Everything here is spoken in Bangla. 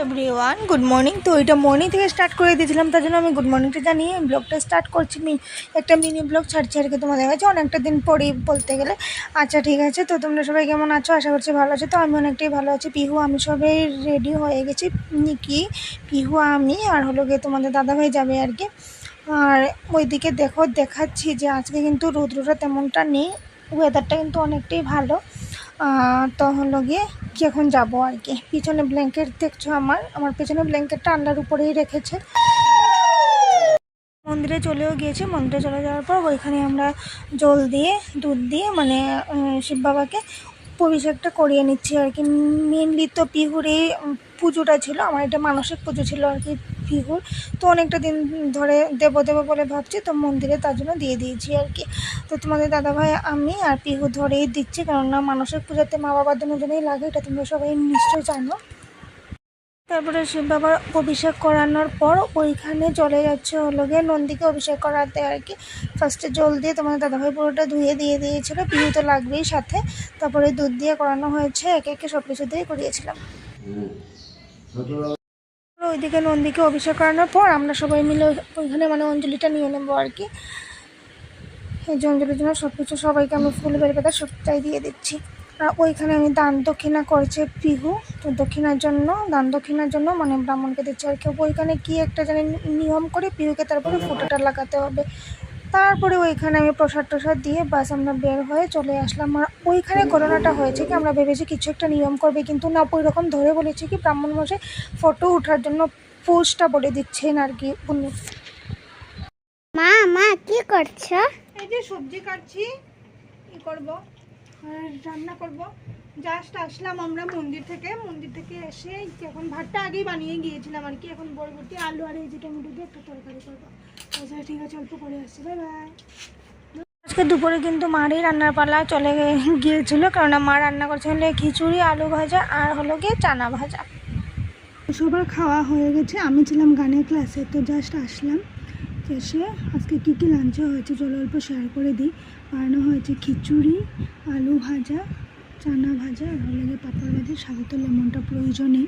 Everyone, good morning. তো এটা মর্নিং থেকে স্টার্ট করে দিয়েছিলাম, তার জন্য আমি গুড মর্নিংটা জানিয়ে ব্লগটা স্টার্ট করছি। একটা মিনি ব্লগ ছাড়ছি আর কি তোমাদের কাছে, অনেকটা দিন পরেই বলতে গেলে। আচ্ছা ঠিক আছে, তো তোমরা সবাই কেমন আছো? আশা করছি ভালো আছো। তো আমি অনেকটাই ভালো আছি। পিহু আমি সবাই রেডি হয়ে গেছি। নিকি, পিহু, আমি আর হলো গিয়ে তোমাদের দাদাভাই যাবে আর কি। আর ওইদিকে দেখাচ্ছি যে আজকে কিন্তু রৌদ্রটা তেমনটা নেই, ওয়েদারটা কিন্তু অনেকটাই ভালো। তো হলো গিয়ে কি এখন যাবো আর কি। পিছনে ব্ল্যাঙ্কেট দেখছো, আমার পিছনে ব্ল্যাঙ্কেটটা আন্ডার উপরেই রেখেছে। মন্দিরে চলেও গিয়েছি। মন্দিরে চলে যাওয়ার পর ওইখানে আমরা জল দিয়ে দুধ দিয়ে মানে শিব বাবাকে অভিষেকটা করিয়ে নিচ্ছি আর কি। মেনলি তো পিহুর এই পুজোটা ছিল, আমার এটা মানসিক পুজো ছিল আর কি পিহুর। তো অনেকটা দিন ধরে দেবো বলে ভাবছি, তো মন্দিরে তার জন্য দিয়ে দিয়েছি আর কি। তো তোমাদের দাদাভাই, আমি আর পিহু ধরেই দিচ্ছি, কেননা মানসিক পূজাতে মা বাবার দুজনেই লাগে, এটা তোমরা সবাই নিশ্চয়ই জানো। তারপরে শিব বাবার অভিষেক করানোর পর ওইখানে চলে যাচ্ছে হলো গিয়ে নন্দীকে অভিষেক করাতে আর কি। ফার্স্টে জল দিয়ে তোমাদের দাদাভাই পুরোটা ধুয়ে দিয়ে দিয়েছিলো, পিহু তো লাগবেই সাথে। তারপরে দুধ দিয়ে করানো হয়েছে, একে একে সব কিছু দিয়ে করিয়েছিলাম। ওইদিকে নন্দীকে অভিষেক করানোর পর আমরা সবাই মিলে ওইখানে মানে অঞ্জলিটা নিয়ে নেবো আর কি। এই যে অঞ্জলির জন্য সব কিছু সবাইকে আমি ফুল বেলপাতা সবটাই দিয়ে দিচ্ছি। আর ওইখানে আমি দান দক্ষিণা করছে পিহু, তো দান দক্ষিণার জন্য মানে ব্রাহ্মণকে দিচ্ছে আর কি। ওইখানে কি একটা জানি নিয়ম করে পিহুকে তারপরে ফোঁটাটা লাগাতে হবে। তারপরে ওইখানে আমি প্রসাদ দিয়ে বাস আমরা বের হয়ে চলে আসলাম। আর ওইখানে করোনাটা হয়েছে কি, আমরা ভেবেছি কিছু একটা নিয়ম করবে, কিন্তু না ওই রকম ধরে বলেছি কি ব্রাহ্মণ মশাই ফটো ওঠার জন্য পোস্টটা বলে দিচ্ছেন আর কি। মা কি করছো? এই যে সবজি কাটছি, কি করব আর রান্না করব। জাস্ট আসলাম আমরা মন্দির থেকে এসে এখন ভাতটা আগেই বানিয়ে গিয়েছিলাম আর কি। এখন বরবটি আলু আর এই যে টমেটো দিয়ে একটা তরকারি করবো। আচ্ছা ঠিক আছে, অল্প করে আসছি, বাই বাই। আজকে দুপুরে কিন্তু মারই রান্নার পালা চলে গিয়েছিল, কেননা মা রান্না করছে হলে খিচুড়ি, আলু ভাজা আর হলো গিয়ে চানা ভাজা। সবার খাওয়া হয়ে গেছে, আমি ছিলাম গানের ক্লাসে, তো জাস্ট আসলাম এসে আজকে কী কী লাঞ্চে হয়েছে চলো অল্প শেয়ার করে দিই। বানানো হয়েছে খিচুড়ি, আলু ভাজা, চানা ভাজা আর হলে গিয়ে পাঁপড় ভাজা। সাথে তো লেমনটা প্রয়োজনই।